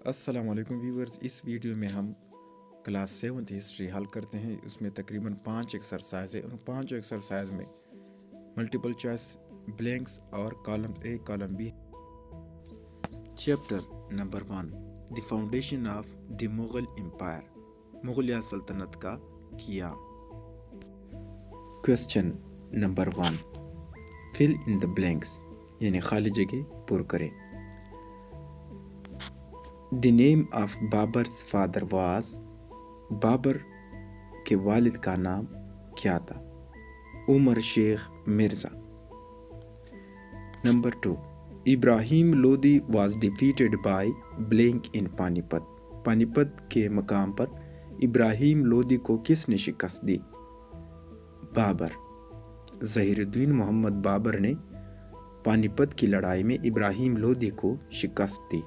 السلام علیکم ویورز، اس ویڈیو میں ہم کلاس 7 ہسٹری حل کرتے ہیں۔ اس میں تقریباً 5 ایکسرسائز ہے۔ ان 5 ایکسرسائز میں ملٹیپل چوائس بلینکس اور column A column B. Chapter number 1، the foundation of the Mughal empire, مغلیہ سلطنت کا قیام۔ Question number 1، fill in the blanks یعنی خالی جگہ پر کریں۔ The name of بابر's father was، Babar کے والد کا نام کیا تھا؟ عمر شیخ Mirza. Number 2، Ibrahim Lodhi was defeated by blank in پانی پت۔ پانی پت کے مقام پر ابراہیم لودھی کو کس نے شکست دی؟ بابر۔ ظہیر الدین محمد بابر نے پانی پت کی لڑائی میں ابراہیم لودھی کو شکست دی۔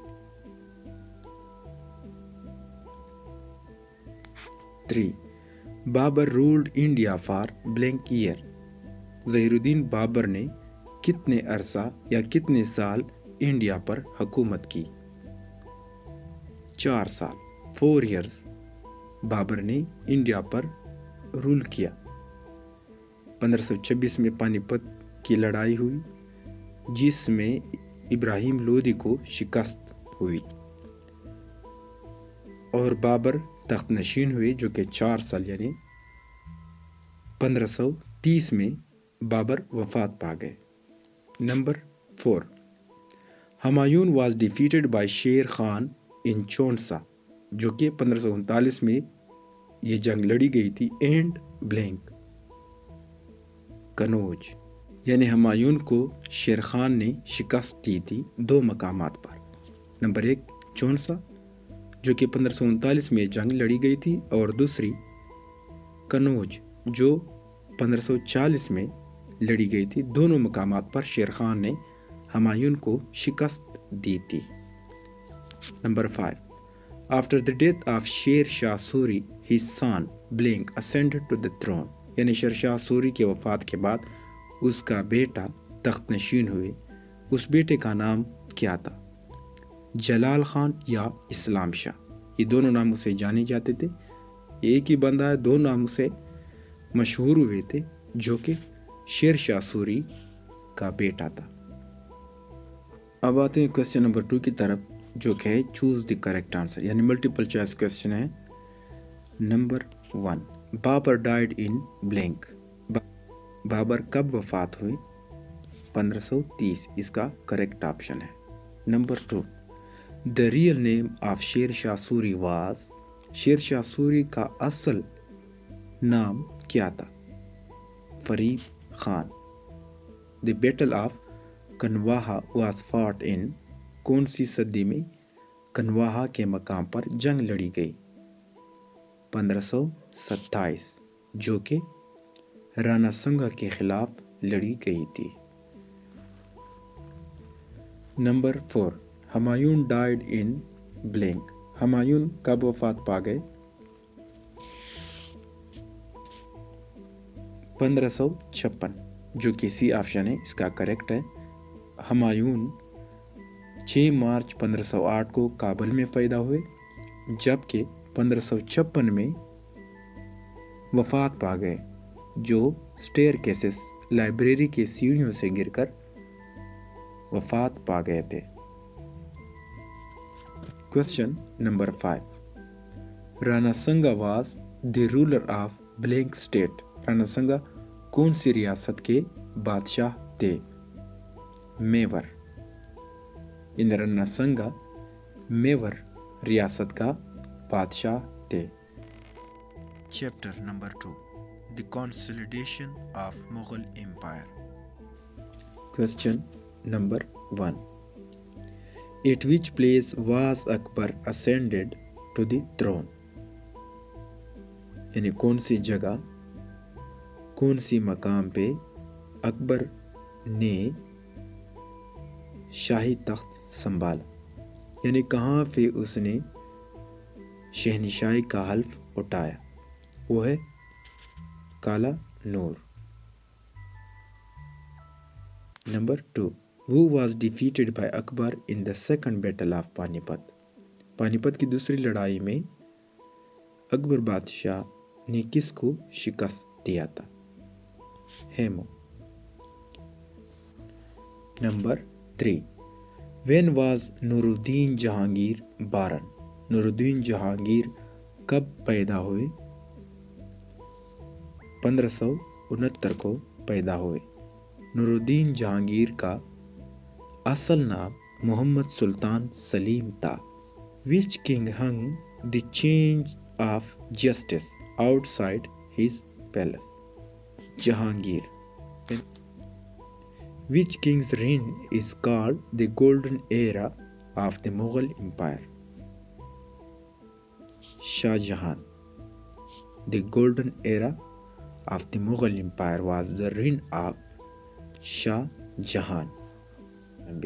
3، Babur ruled India for blank year. Zahiruddin Babur نے کتنے عرصہ یا کتنے سال انڈیا پر حکومت کی؟ 4 سال، 4 ایئرز بابر نے انڈیا پر رول کیا۔ 1526 میں پانی پت کی لڑائی ہوئی جس میں ابراہیم لودھی کو شکست ہوئی اور بابر تخت نشین ہوئے، جو کہ 4 سال یعنی 1530 میں بابر وفات پا گئے۔ Number 4، Humayun was defeated by Sher Khan ان چونسا، جو کہ 1539 میں یہ جنگ لڑی گئی تھی، اینڈ بلینک کنوج، یعنی ہمایون کو شیر خان نے شکست دی تھی 2 مقامات پر۔ نمبر 1 چونسا، جو کہ 1539 میں جنگ لڑی گئی تھی، اور دوسری کنوج جو 1540 میں لڑی گئی تھی۔ دونوں مقامات پر شیر خان نے ہمایون کو شکست دی تھی۔ Number 5، after the death of Sher Shah Suri his son blank ascended to the throne، یعنی شیر شاہ سوری کے وفات کے بعد اس کا بیٹا تخت نشین ہوئے۔ اس بیٹے کا نام کیا تھا؟ جلال خان یا اسلام شاہ۔ یہ دونوں ناموں سے جانے جاتے تھے۔ ایک ہی بندہ ہے، 2 ناموں سے مشہور ہوئے تھے، جو کہ شیر شاہ سوری کا بیٹا تھا۔ اب آتے ہیں کوسچن نمبر 2 کی طرف، جو کہ ہے چوز دی کریکٹ آنسر، یعنی ملٹیپل چوائس کوسچن ہے۔ نمبر 1، بابر ڈائیڈ ان بلینک۔ بابر کب وفات ہوئی؟ 1530، اس کا کریکٹ آپشن ہے۔ Number 2، The real name of Sher Shah Suri was، Sher Shah Suri کا اصل نام کیا تھا؟ Farid Khan. The Battle of کنواہا was fought in، کون سی صدی میں کنواہا کے مقام پر جنگ لڑی گئی؟ 1527، جو کہ رانا سنگا کے خلاف لڑی گئی تھی۔ نمبر 4، ہمایون ڈائیڈ ان بلینک۔ ہمایون کب وفات پا گئے؟ 1556، جو کہ سی آپشن ہے، اس کا کریکٹ ہے۔ ہمایون 6 مارچ 1508 کو کابل میں پیدا ہوئے، جبکہ 1556 میں وفات پا گئے، جو سٹیر کیسز لائبریری کے سیڑھیوں سے گر کر وفات پا گئے تھے۔ کوسچن نمبر 5، رانا سنگا was the ruler of blank state. Rana سنگا کون سی ریاست کے بادشاہ تھے؟ میور۔ ان رانا سنگا میور ریاست کا بادشاہ تھے۔ Chapter number 2، the consolidation of Mughal empire. Question number 1، at which place was Akbar ascended to the throne، یعنی کون سی جگہ، کون سی مقام پہ اکبر نے شاہی تخت سنبھالا، یعنی کہاں پہ اس نے شہنشاہی کا حلف اٹھایا؟ وہ ہے Kalanaur. Number 2، who was defeated by Akbar in the second battle of پانی پت۔ پانی پت کی دوسری لڑائی میں اکبر بادشاہ نے کس کو شکست دیا تھا؟ ہیمو۔ نمبر 3، وین واز نور الدین جہانگیر بارن؟ نور الدین جہانگیر کب پیدا ہوئے؟ 1569 کو پیدا ہوئے۔ نور الدین جہانگیر کا اصل نام محمد سلطان سلیم تھا۔ Which king hung the chain of justice outside his palace? Jahangir. Which king's reign is called the golden era of the Mughal Empire? Shah Jahan. The golden era of the Mughal Empire was the reign of Shah Jahan. B.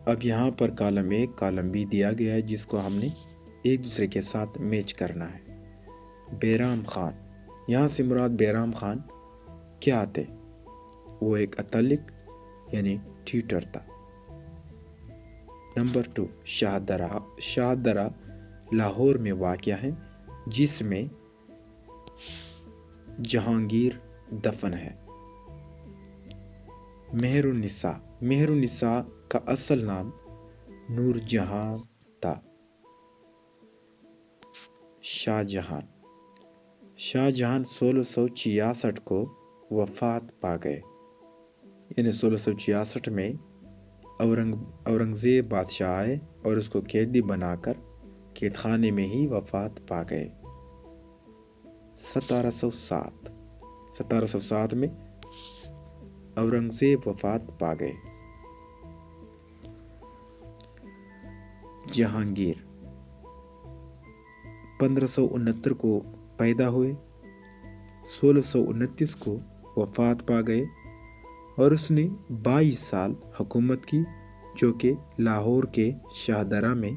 اب یہاں پر column A column B دیا گیا ہے جس کو ہم نے ایک دوسرے کے ساتھ میچ کرنا ہے۔ بیرام خان، یہاں سے مراد بیرام خان کیا تھے؟ وہ ایک اتلق یعنی ٹیوٹر تھا۔ نمبر 2، شاہ درہ لاہور میں واقع ہے جس میں جہانگیر دفن ہے۔ مہر النساء کا اصل نام نور جہاں تھا۔ شاہ جہان 1666 کو وفات پا گئے، یعنی 1666 میں اورنگزیب بادشاہ آئے اور اس کو قیدی بنا کر قید خانے میں ہی وفات پا گئے۔ 1707 میں اورنگزیب وفات پا گئے۔ جہانگیر 1569 کو پیدا ہوئے، 1629 کو وفات پا گئے اور اس نے 22 سال حکومت کی، جو کہ لاہور کے شاہ درہ میں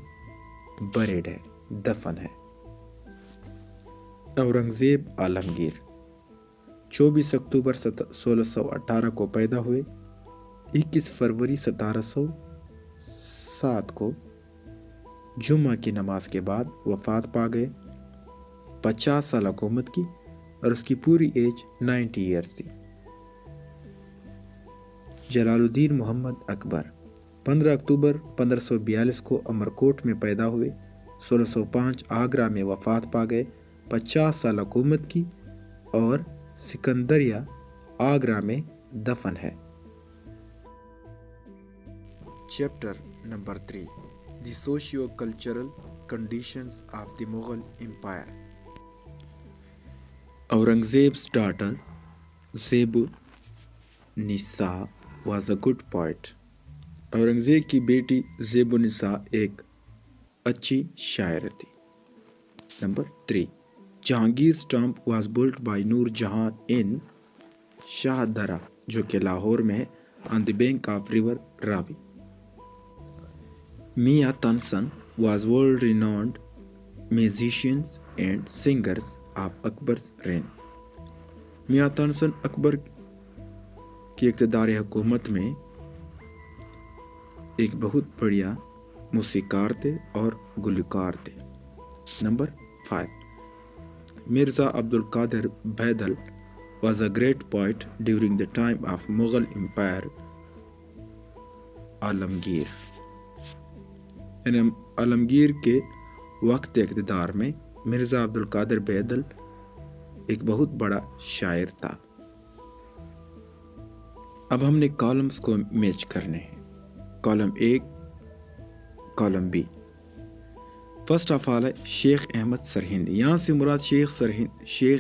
بریڈ ہے، دفن ہے۔ اورنگزیب عالمگیر 24 اکتوبر 1618 کو پیدا ہوئے، 21 فروری 1707 کو جمعہ کی نماز کے بعد وفات پا گئے۔ 50 سال حکومت کی اور اس کی پوری ایج 90 ایئرس تھی۔ جلال الدین محمد اکبر 15 اکتوبر 1542 کو امرکوٹ میں پیدا ہوئے، 1605 آگرہ میں وفات پا گئے، 50 سال حکومت کی اور سکندریہ آگرہ میں دفن ہے۔ Chapter number 3، The Socio-Cultural Conditions of the Mughal Empire. Aurangzeb's daughter Zeb-un-Nisa was a good poet. Aurangzeb کی بیٹی زیب النساء ایک اچھی شاعر تھی۔ Number 3، جہانگیر's tomb was built by نور جہاں in شاہ درہ، جو کہ لاہور میں ہے، on the bank of river Ravi. Mia Tansan was world-renowned musicians and singers of Akbar's reign. میاں تانسن اکبر کی اقتدار حکومت میں ایک بہت بڑھیا موسیقار تھے اور گلوکار تھے۔ Number 5، Mirza Abdul Qadir Bedil was a great poet during the time of Mughal Empire. عالمگیر کے وقت اقتدار میں مرزا عبد القادر بیدل ایک بہت بڑا شاعر تھا۔ اب ہم نے کالمز کو میچ کرنے ہیں، column A column B۔ First of all ہے شیخ احمد سرہندی، یہاں سے مراد شیخ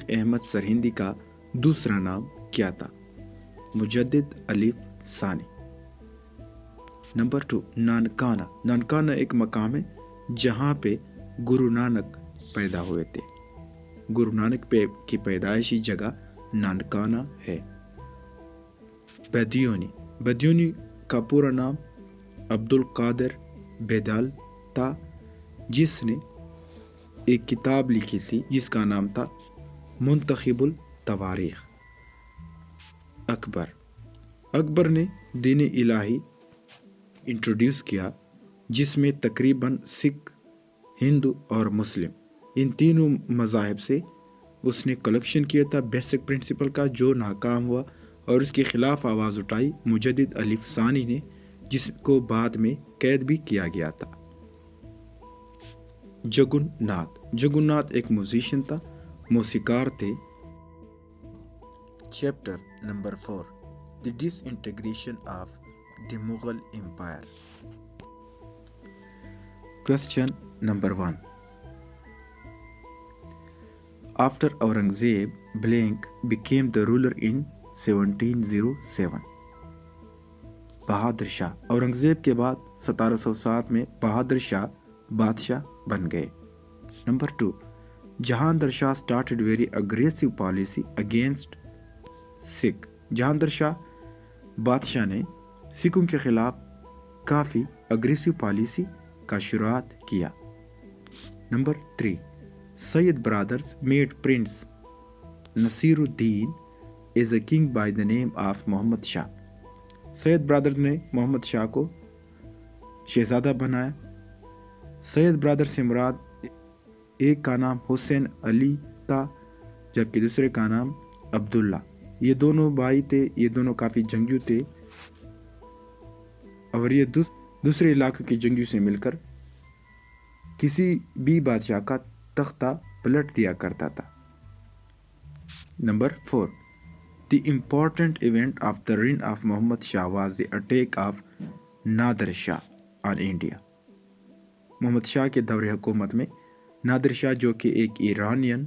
احمد سرہندی کا دوسرا نام کیا تھا؟ مجدد الف ثانی۔ نمبر 2، نانکانہ۔ نانکانہ ایک مقام ہے جہاں پہ گرو نانک پیدا ہوئے تھے۔ گرو نانک کی پیدائشی جگہ نانکانہ ہے۔ بدیونی کا پورا نام عبد القادر بیدل تھا، جس نے ایک کتاب لکھی تھی جس کا نام تھا منتخب التواریخ۔ اکبر نے دین الہی انٹروڈیوس کیا، جس میں تقریباً سکھ ہندو اور مسلم، ان تینوں مذاہب سے اس نے کلیکشن کیا تھا بیسک پرنسپل کا، جو ناکام ہوا، اور اس کے خلاف آواز اٹھائی مجدد علی ثانی نے، جس کو بعد میں قید بھی کیا گیا تھا۔ جگن ناتھ ایک موزیشین تھا، موسیقار تھے۔ Chapter number 4 the disintegration of the Mughal empire. Question number 1. After Aurangzeb, blank became the ruler in 1707. Bahadur Shah, Aurangzeb کے بعد 1707 میں بہادر شاہ بادشاہ بن گئے۔ نمبر 2. جہاندر شاہ started very aggressive policy against سکھ۔ جہاندر شاہ بادشاہ نے سکھوں کے خلاف کافی اگریسو پالیسی کا شروعات کیا۔ Number 3. Syed brothers made prince Nasir uddin as a king by the name of Muhammad Shah. Syed brother نے محمد شاہ کو شہزادہ بنایا۔ سید برادر سے مراد ایک کا نام حسین علی تھا جبکہ دوسرے کا نام عبداللہ۔ یہ دونوں بھائی تھے، یہ دونوں کافی جنگجو تھے، اور یہ دوسرے علاقے کے جنگجو سے مل کر کسی بھی بادشاہ کا تختہ پلٹ دیا کرتا تھا۔ Number 4. The important event of the reign of Muhammad Shah was the attack of Nadir Shah on India. Muhammad Shah کے دور حکومت میں نادر شاہ جو کہ ایک ایرانین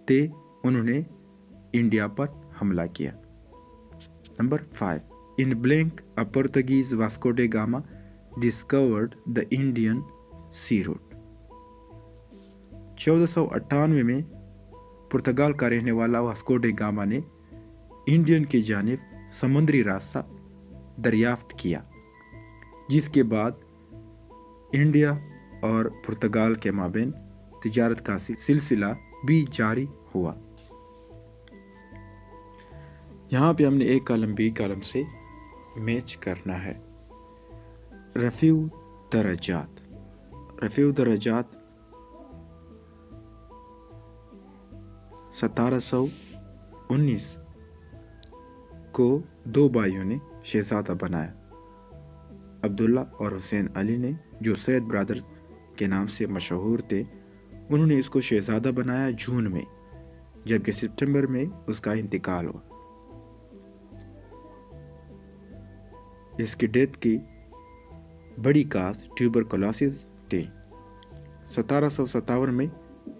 تھے، انہوں نے انڈیا پر حملہ کیا۔ Number 5. In blank a Portuguese Vasco da Gama discovered the Indian sea route۔ 1498 میں پرتگال کا رہنے والا واسکو ڈے گاما نے انڈین کی جانب سمندری راستہ دریافت کیا، جس کے بعد انڈیا اور پرتگال کے مابین تجارت کا سلسلہ بھی جاری ہوا۔ یہاں پہ ہم نے ایک کالم بی کالم سے میچ کرنا ہے۔ رفیع درجات 1719 کو دو بھائیوں نے شہزادہ بنایا، عبداللہ اور حسین علی نے، جو سید برادرز کے نام سے مشہور تھے۔ انہوں نے اس کو شہزادہ بنایا جون میں، جبکہ ستمبر میں اس کا انتقال ہوا۔ اس کی ڈیتھ کی بڑی کاز ٹیوبرکلوسس تھی۔ 1757 میں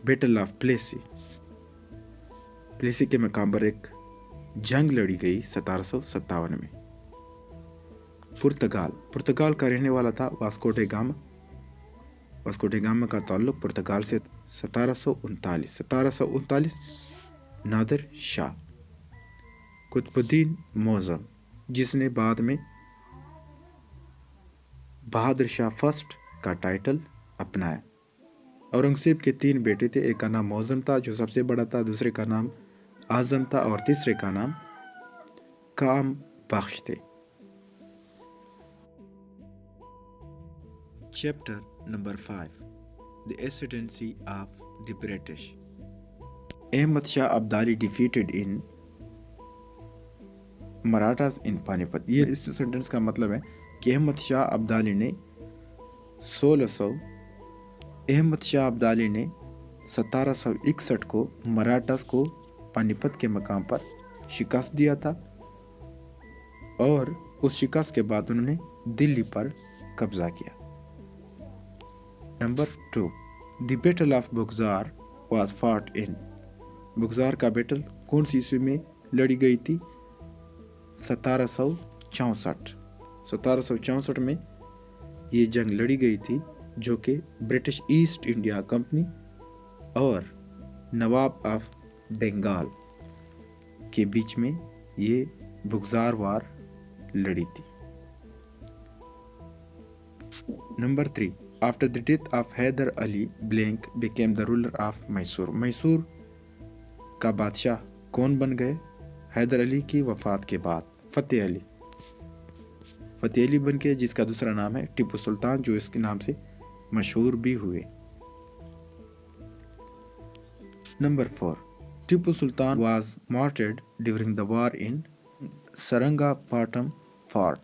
بیٹل آف پلیسی کے مقام پر ایک جنگ لڑی گئی 1757 میں۔ پرتگال کا رہنے والا تھا واسکو ڈے گاما کا تعلق پرتگال سے 1739 نادر شاہ۔ قطب الدین موزم، جس نے بعد میں بہادر شاہ فرسٹ کا ٹائٹل اپنایا۔ اورنگزیب کے 3 بیٹے تھے، ایک کا نام موزم تھا جو سب سے بڑا تھا، دوسرے کا نام اعظم تھا اور تیسرے کا نام کام بخش تھے۔ Chapter number 5 the ascendancy of the British. Ahmad Shah Abdali defeated in Marathas in Panipat. یہ اس سینٹنس کا مطلب ہے کہ احمد شاہ ابدالی نے 1761 کو مراٹھاز کو پانی پت کے مقام پر شکست دیا تھا، اور اس شکست کے بعد انہوں نے دلی پر قبضہ کیا۔ Number 2 the battle of Buxar was fought in. Buxar کا بیٹل کون سی عیسوی میں لڑی گئی تھی؟ 1764 میں یہ جنگ لڑی گئی تھی، جو کہ برٹش ایسٹ انڈیا کمپنی اور نواب آف بنگال کے بیچ میں یہ بگزار وار لڑی تھی۔ Number 3 after the death of Hyder Ali blank became the ruler of Mysore. Mysore کا بادشاہ کون بن گئے؟ حیدر علی کی وفات کے بعد فتح علی بن کے، جس کا دوسرا نام ہے ٹیپو سلطان، جو اس کے نام سے مشہور بھی ہوئے۔ Number 4. Tipu Sultan was martyred during the war in Sarangapattam Fort,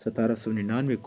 1799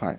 5.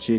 6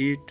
8